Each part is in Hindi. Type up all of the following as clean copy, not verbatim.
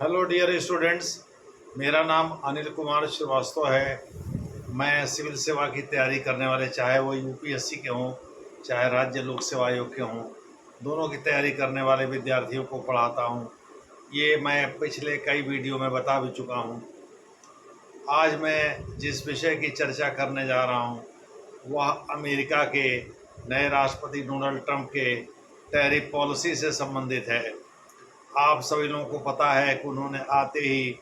Hello dear students. मेरा नाम अनिल कुमार श्रीवास्तव है। मैं सिविल सेवा की तैयारी करने वाले, चाहे वो यूपीएससी के हों चाहे राज्य लोक सेवा आयोग के हों, दोनों की तैयारी करने वाले विद्यार्थियों को पढ़ाता हूं। ये मैं पिछले कई वीडियो में बता भी चुका हूं। आज मैं जिस विषय की चर्चा करने जा रहा हूं वह अमेरिका के नए राष्ट्रपति डोनाल्ड ट्रंप के टैरिफ पॉलिसी से संबंधित है। आप सभी लोगों को पता है कि उन्होंने आते ही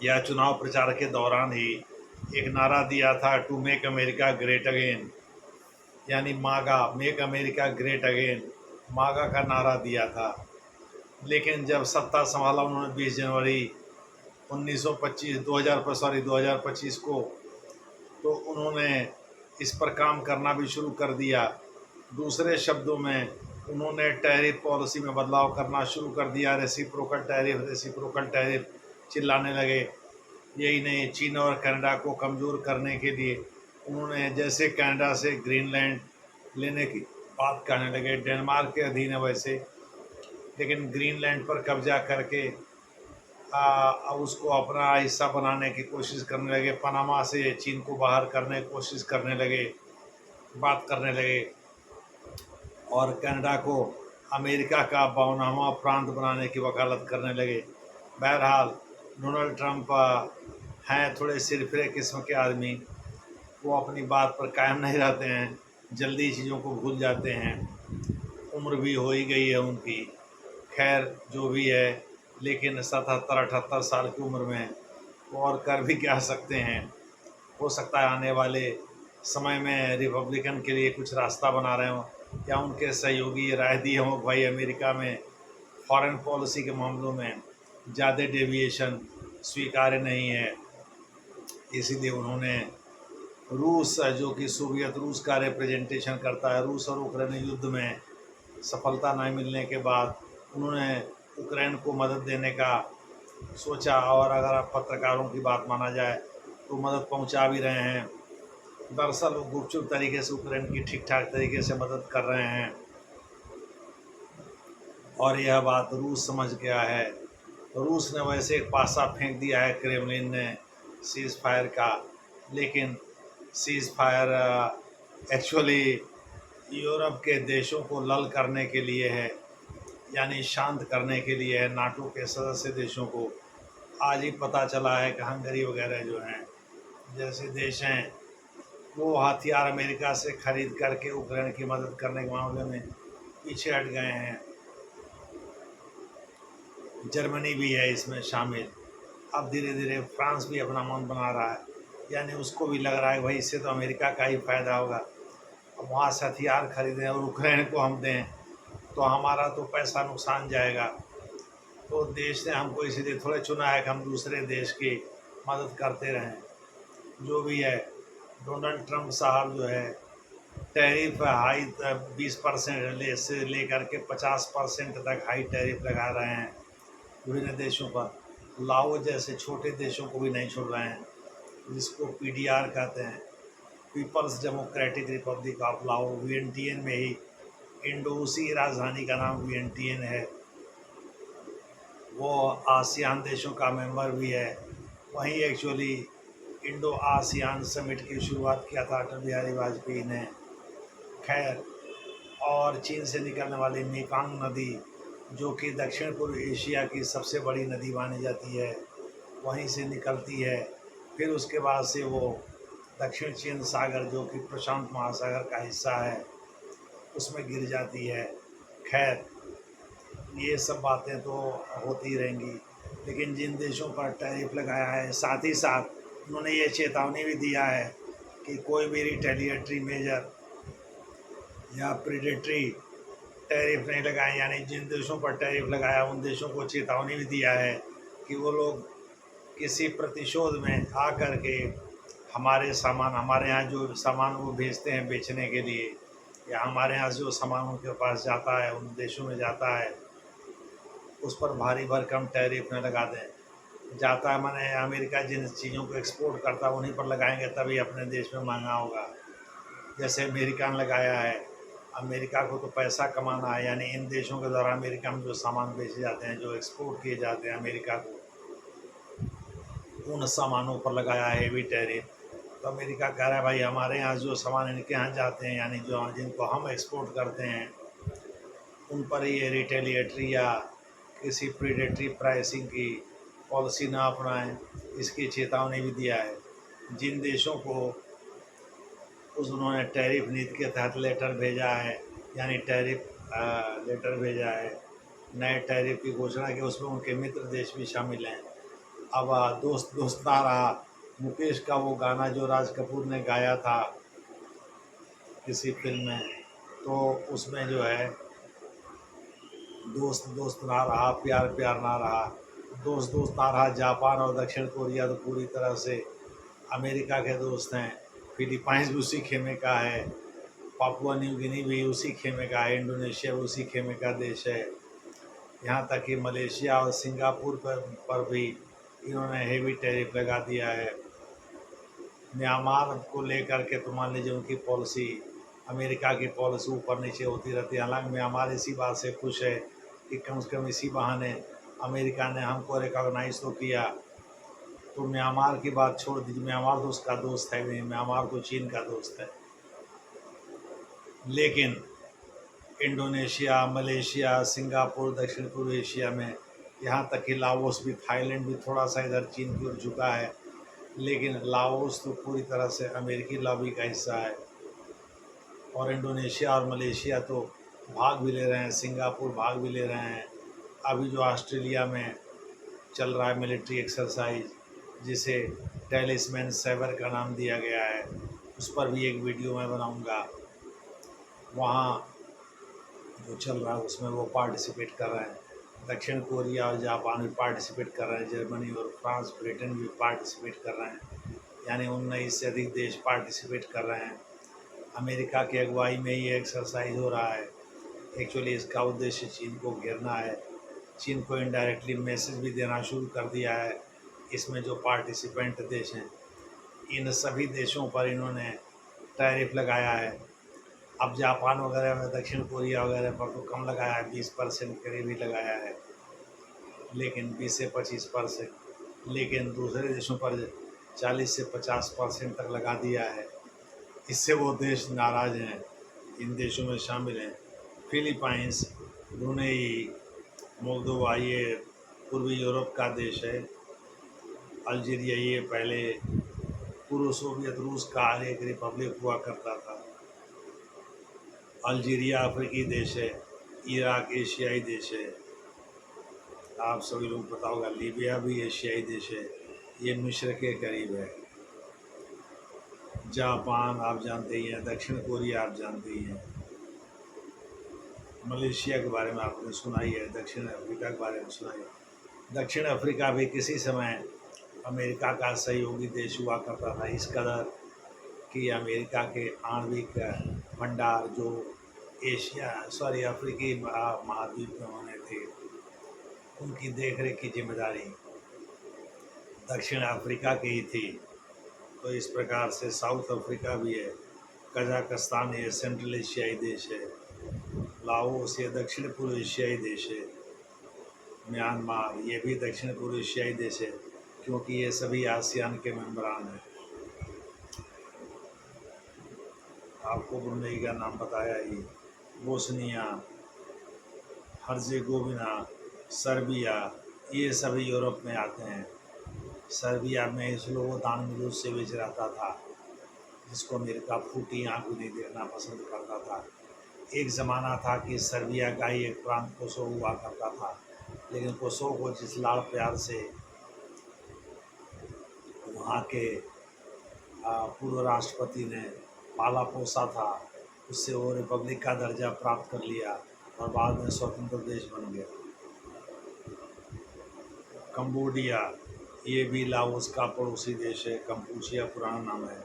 या चुनाव प्रचार के दौरान ही एक नारा दिया था, to make America great again, यानी MAGA, make America great again, मागा का नारा दिया था। लेकिन जब सत्ता संभाला उन्होंने 20 जनवरी 1925 2025 को, तो उन्होंने इस पर काम करना भी शुरू कर दिया। दूसरे शब्दों में उन्होंने टैरिफ पॉलिसी में बदलाव करना शुरू कर दिया। रेसिप्रोकल टैरिफ चिल्लाने लगे। यही नहीं, चीन और कनाडा को कमज़ोर करने के लिए उन्होंने, जैसे कनाडा से ग्रीनलैंड लेने की बात करने लगे, डेनमार्क के अधीन है वैसे, लेकिन ग्रीनलैंड पर कब्जा करके उसको अपना हिस्सा बनाने की कोशिश करने लगे। पनामा से चीन को बाहर करने की कोशिश करने लगे, बात करने लगे, और कनाडा को अमेरिका का 52वां प्रांत बनाने की वकालत करने लगे। बहरहाल डोनाल्ड ट्रंप हैं थोड़े सिरफिरे किस्म के आदमी। वो अपनी बात पर कायम नहीं रहते हैं, जल्दी चीज़ों को भूल जाते हैं। उम्र भी हो ही गई है उनकी, खैर जो भी है, लेकिन 77-78 साल की उम्र में वो और कर भी क्या सकते हैं। हो सकता है आने वाले समय में रिपब्लिकन के लिए कुछ रास्ता बना रहे हों, या उनके सहयोगी ये राय दिए हों, भाई अमेरिका में फॉरेन पॉलिसी के मामलों में ज़्यादा डेविएशन स्वीकार्य नहीं है। इसीलिए उन्होंने रूस, जो कि सोवियत रूस का रिप्रेजेंटेशन करता है, रूस और यूक्रेन युद्ध में सफलता नहीं मिलने के बाद उन्होंने यूक्रेन को मदद देने का सोचा, और अगर आप पत्रकारों की बात माना जाए तो मदद पहुंचा भी रहे हैं। दरअसल वो गुपचुप तरीके से यूक्रेन की ठीक ठाक तरीके से मदद कर रहे हैं, और यह बात रूस समझ गया है। रूस ने वैसे एक पासा फेंक दिया है क्रेमलिन ने सीज़ फायर का, लेकिन सीज़ फायर एक्चुअली यूरोप के देशों को लल करने के लिए है, यानी शांत करने के लिए है, नाटो के सदस्य देशों को। आज ही पता चला है कि हंगरी वगैरह जो हैं, जैसे देश हैं, वो हथियार अमेरिका से खरीद करके यूक्रेन की मदद करने के मामले में पीछे हट गए हैं। जर्मनी भी है इसमें शामिल। अब धीरे धीरे फ्रांस भी अपना मन बना रहा है, यानी उसको भी लग रहा है भाई इससे तो अमेरिका का ही फ़ायदा होगा। अब वहाँ से हथियार खरीदें और यूक्रेन को हम दें तो हमारा तो पैसा नुकसान जाएगा। तो देश ने हमको इसीलिए थोड़े चुना है कि हम दूसरे देश की मदद करते रहें। जो भी है, डोनाल्ड ट्रंप साहब जो है टैरिफ हाई 20% से लेकर के 50% तक हाई टैरिफ लगा रहे हैं विभिन्न देशों पर। लाओ जैसे छोटे देशों को भी नहीं छोड़ रहे हैं, जिसको पीडीआर कहते हैं, पीपल्स डेमोक्रेटिक रिपब्लिक ऑफ लाओ, वीएनटीएन में ही इंडोनेशिया की राजधानी का नाम वीएनटीएन है। वो आसियान देशों का मेंबर भी है। वहीं एक्चुअली इंडो आसियान समिट की शुरुआत किया था अटल बिहारी वाजपेयी ने। खैर, और चीन से निकलने वाली मेकांग नदी, जो कि दक्षिण पूर्व एशिया की सबसे बड़ी नदी मानी जाती है, वहीं से निकलती है। फिर उसके बाद से वो दक्षिण चीन सागर, जो कि प्रशांत महासागर का हिस्सा है, उसमें गिर जाती है। खैर, ये सब बातें तो होती रहेंगी, लेकिन जिन देशों पर टैरिफ लगाया है, साथ ही साथ उन्होंने ये चेतावनी भी दिया है कि कोई भी रिटेलिएटरी मेजर या प्रीडेटरी टैरिफ नहीं लगाएं। यानी जिन देशों पर टैरिफ लगाया उन देशों को चेतावनी भी दिया है कि वो लोग किसी प्रतिशोध में आ कर के हमारे सामान, हमारे यहाँ जो सामान वो भेजते हैं बेचने के लिए, या हमारे यहाँ जो सामान उनके पास जाता है, उन देशों में जाता है, उस पर भारी भरकम टैरिफ न लगा दें। जाता है माने अमेरिका जिन चीज़ों को एक्सपोर्ट करता है उन्हीं पर लगाएंगे, तभी अपने देश में महंगा होगा। जैसे अमेरिका ने लगाया है अमेरिका को तो पैसा कमाना है, यानी इन देशों के द्वारा अमेरिका में जो सामान बेचे जाते हैं, जो एक्सपोर्ट किए जाते हैं अमेरिका को, उन सामानों पर लगाया है हेवी टैरिफ। तो अमेरिका कह रहा है भाई हमारे यहाँ जो सामान इनके यहाँ जाते हैं, यानी जो जिनको हम एक्सपोर्ट करते हैं, उन पर ये रिटेलिएटरी या किसी प्रीडेटरी प्राइसिंग की पॉलिसी ना अपनाएं, इसकी चेतावनी भी दिया है। जिन देशों को उन्होंने टैरिफ नीति के तहत लेटर भेजा है, यानी टैरिफ लेटर भेजा है, नए टैरिफ की घोषणा की, उसमें उनके मित्र देश भी शामिल हैं। अब दोस्त दोस्त ना रहा, मुकेश का वो गाना जो राज कपूर ने गाया था किसी फिल्म में, तो उसमें जो है दोस्त दोस्त ना रहा, प्यार प्यार ना रहा, दोस्त दोस्त ना रहा। जापान और दक्षिण कोरिया तो पूरी तरह से अमेरिका के दोस्त हैं, फिलीपाइंस भी उसी खेमे का है, पापुआ न्यू गिनी भी उसी खेमे का है, इंडोनेशिया भी उसी खेमे का देश है। यहाँ तक कि मलेशिया और सिंगापुर पर भी इन्होंने हेवी टैरिफ लगा दिया है। म्यांमार को लेकर के तो मान लीजिए उनकी पॉलिसी, अमेरिका की पॉलिसी ऊपर नीचे होती रहती है। हालांकि म्यांमार इसी बात से खुश है कि कम से कम इसी बहाने अमेरिका ने हमको रिकॉग्नाइज तो किया। तो म्यांमार की बात छोड़ दीजिए, म्यांमार तो उसका दोस्त है नहीं, म्यांमार तो चीन का दोस्त है। लेकिन इंडोनेशिया, मलेशिया, सिंगापुर, दक्षिण पूर्व एशिया में, यहाँ तक कि लाओस भी, थाईलैंड भी थोड़ा सा इधर चीन की ओर झुका है। लेकिन लाओस तो पूरी तरह से अमेरिकी लॉबी का हिस्सा है, और इंडोनेशिया और मलेशिया तो भाग भी ले रहे हैं, सिंगापुर भाग भी ले रहे हैं। अभी जो ऑस्ट्रेलिया में चल रहा है मिलिट्री एक्सरसाइज, जिसे टैलिस्मैन सेवर का नाम दिया गया है, उस पर भी एक वीडियो मैं बनाऊंगा। वहाँ जो चल रहा है उसमें वो पार्टिसिपेट कर रहे हैं। दक्षिण कोरिया और जापान भी पार्टिसिपेट कर रहे हैं, जर्मनी और फ्रांस, ब्रिटेन भी पार्टिसिपेट कर रहे हैं, यानी 19 से अधिक देश पार्टिसिपेट कर रहे हैं। अमेरिका की अगुवाई में ये एक्सरसाइज हो रहा है। एक्चुअली इसका उद्देश्य चीन को घेरना है। चीन को इनडायरेक्टली मैसेज भी देना शुरू कर दिया है। इसमें जो पार्टिसिपेंट देश हैं, इन सभी देशों पर इन्होंने टैरिफ लगाया है। अब जापान वगैरह में, दक्षिण कोरिया वगैरह पर तो कम लगाया है, 20% करीब ही लगाया है, लेकिन 20 से 25%। लेकिन दूसरे देशों पर 40 से 50% तक लगा दिया है। इससे वो देश नाराज़ हैं। इन देशों में शामिल हैं फिलीपाइंस, ब्रुनेई, मोल्दोवा, ये पूर्वी यूरोप का देश है। अल्जीरिया, ये पहले पूर्व सोवियत रूस का एक रिपब्लिक हुआ करता था। अल्जीरिया अफ्रीकी देश है। इराक एशियाई देश है। आप सभी लोग पता होगा, लीबिया भी एशियाई देश है, ये मिस्र के करीब है। जापान आप जानते ही हैं, दक्षिण कोरिया आप जानते ही हैं, मलेशिया के बारे में आपने सुना ही है, दक्षिण अफ्रीका के बारे में सुना ही है। दक्षिण अफ्रीका भी किसी समय अमेरिका का सहयोगी देश हुआ करता था, इस कदर कि अमेरिका के आणविक भंडार जो अफ्रीकी महाद्वीप में होने थे, उनकी देखरेख की जिम्मेदारी दक्षिण अफ्रीका की ही थी। तो इस प्रकार से साउथ अफ्रीका भी है, कजाकिस्तान ये सेंट्रल एशियाई देश है, लाओस ये दक्षिण पूर्व एशियाई देश है, म्यांमार ये भी दक्षिण पूर्व एशियाई देश है, क्योंकि ये सभी आसियान के मेंबरान हैं। आपको ब्रुनेई का नाम बताया ही, बोस्निया, हर्जेगोविना, सर्बिया, ये सभी यूरोप में आते हैं। सर्बिया में स्लोबोदान मिलोसेविच से बेच रहता था, जिसको अमेरिका फूटी आँख भी नहीं देखना पसंद करता था। एक ज़माना था कि सर्बिया का ही एक प्रांत कोसोवो हुआ करता था, लेकिन कोसोवो को जिस लाड़ प्यार से वहाँ के पूर्व राष्ट्रपति ने पाला पोसा था, उससे वो रिपब्लिक का दर्जा प्राप्त कर लिया और बाद में स्वतंत्र देश बन गया। कंबोडिया, ये भी लाओस का पड़ोसी देश है, कंपूचिया पुराना नाम है।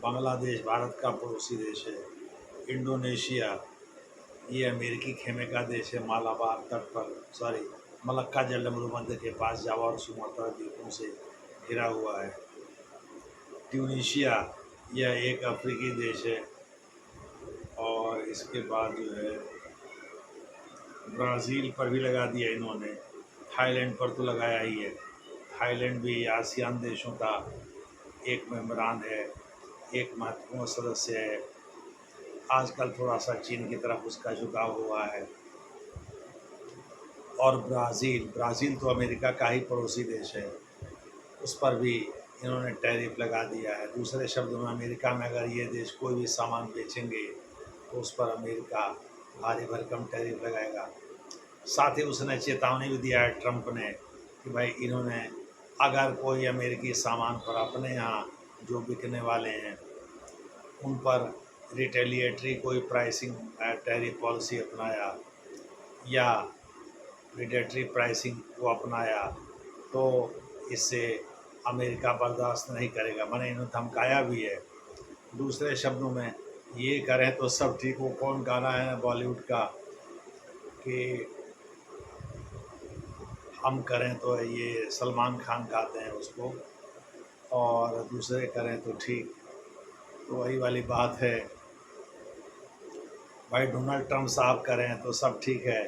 बांग्लादेश भारत का पड़ोसी देश है। इंडोनेशिया, ये अमेरिकी खेमे का देश है, मालाबार तट पर मलक्का जलमरुमध्य के पास जावा और सुमात्रा द्वीपों से घिरा हुआ है। ट्यूनीशिया, यह एक अफ्रीकी देश है और इसके बाद जो है ब्राज़ील पर भी लगा दिया इन्होंने, थाईलैंड पर तो लगाया ही है। थाईलैंड भी आसियान देशों का एक मेंबरान है, एक महत्वपूर्ण सदस्य है। आजकल थोड़ा सा चीन की तरफ उसका झुकाव हुआ है। और ब्राज़ील तो अमेरिका का ही पड़ोसी देश है, उस पर भी इन्होंने टैरिफ लगा दिया है। दूसरे शब्दों में अमेरिका में अगर ये देश कोई भी सामान बेचेंगे तो उस पर अमेरिका भारी भरकम टैरिफ लगाएगा। साथ ही उसने चेतावनी भी दिया है ट्रंप ने कि भाई इन्होंने अगर कोई अमेरिकी सामान पर अपने यहाँ जो बिकने वाले हैं उन पर रिटेलिएटरी कोई प्राइसिंग टैरिफ पॉलिसी अपनाया या प्रीडेटरी प्राइसिंग को अपनाया तो इससे अमेरिका बर्दाश्त नहीं करेगा। मैंने इन्हें धमकाया भी है। दूसरे शब्दों में ये करें तो सब ठीक। वो कौन गाना है बॉलीवुड का कि हम करें तो ये सलमान खान गाते हैं उसको, और दूसरे करें तो ठीक। तो वही वाली बात है भाई, डोनाल्ड ट्रंप साहब करें तो सब ठीक है,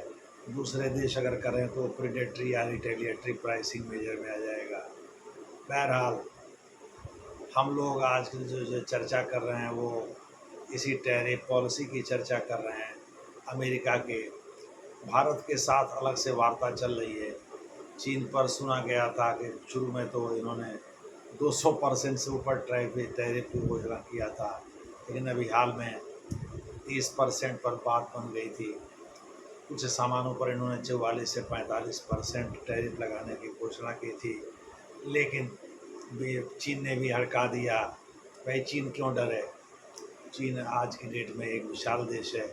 दूसरे देश अगर करें तो प्रीडेटरी या रिटेलिएटरी प्राइसिंग मेजर में आ जाएगा। बहरहाल हम लोग आज की जो चर्चा कर रहे हैं वो इसी टैरिफ पॉलिसी की चर्चा कर रहे हैं। अमेरिका के भारत के साथ अलग से वार्ता चल रही है। चीन पर सुना गया था कि शुरू में तो इन्होंने 200% से ऊपर टैरिफ की घोषणा किया था, लेकिन अभी हाल में 30% पर बात बन गई थी। कुछ सामानों पर इन्होंने 44 से 45% टैरिफ लगाने की घोषणा की थी, लेकिन चीन ने भी हड़का दिया। भाई चीन क्यों डरे? चीन आज की डेट में एक विशाल देश है,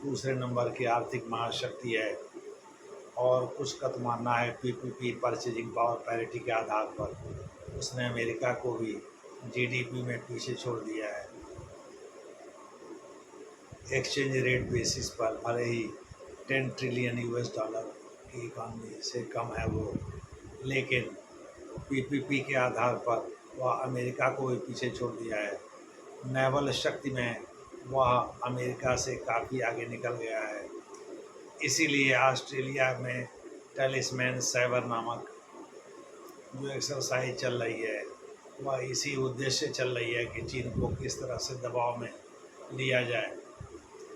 दूसरे नंबर की आर्थिक महाशक्ति है, और कुछ का तो मानना है पीपीपी परचेजिंग पावर पैरिटी के आधार पर उसने अमेरिका को भी जीडीपी में पीछे छोड़ दिया है। एक्सचेंज रेट बेसिस पर भले ही 10 ट्रिलियन यूएस डॉलर की इकॉनमी से कम है वो, लेकिन पीपीपी के आधार पर वह अमेरिका को भी पीछे छोड़ दिया है। नेवल शक्ति में वह अमेरिका से काफ़ी आगे निकल गया है। इसीलिए ऑस्ट्रेलिया में टैलिस्मैन सैबर नामक जो एक्सरसाइज चल रही है वह इसी उद्देश्य से चल रही है कि चीन को किस तरह से दबाव में लिया जाए,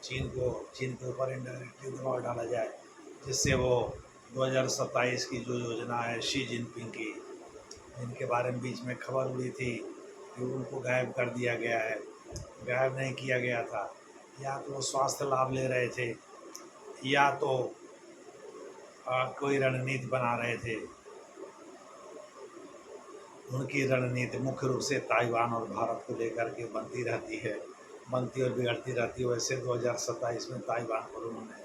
चीन के ऊपर इनडायरेक्टली दबाव डाला जाए, जिससे वो 2027 की जो योजना है शी जिनपिंग की, जिनके बारे में बीच में खबर हुई थी कि उनको गायब कर दिया गया है। गायब नहीं किया गया था, या तो वो स्वास्थ्य लाभ ले रहे थे या तो कोई रणनीति बना रहे थे। उनकी रणनीति मुख्य रूप से ताइवान और भारत को लेकर के बनती और बिगड़ती रहती है। वैसे 2027 में ताइवान पर उन्होंने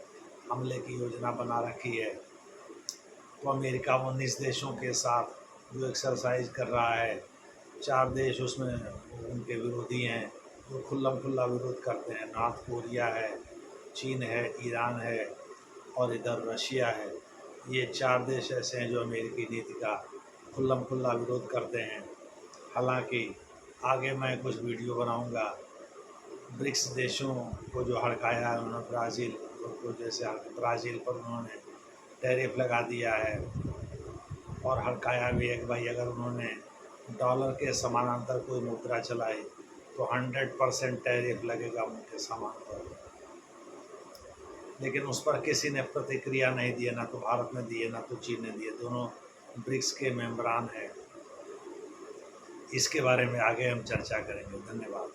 हमले की योजना बना रखी है। तो अमेरिका 19 देशों के साथ जो एक्सरसाइज कर रहा है, 4 देश उसमें उनके विरोधी हैं जो खुल्ला विरोध करते हैं। नॉर्थ कोरिया है, चीन है, ईरान है और इधर रशिया है। ये 4 देश ऐसे हैं जो अमेरिकी नीति का खुल्ला विरोध करते हैं। हालांकि आगे मैं कुछ वीडियो बनाऊंगा। ब्रिक्स देशों को जो हड़काया है उन्होंने, ब्राज़ील को, जैसे ब्राज़ील पर उन्होंने टैरिफ लगा दिया है और हड़काया भी है कि भाई अगर उन्होंने डॉलर के समानांतर कोई मुद्रा चलाई तो 100% टैरिफ लगेगा उनके सामान पर। लेकिन उस पर किसी ने प्रतिक्रिया नहीं दी है, ना तो भारत ने दी है ना तो चीन ने दी है। दोनों ब्रिक्स के मेंबरान हैं। इसके बारे में आगे हम चर्चा करेंगे। धन्यवाद।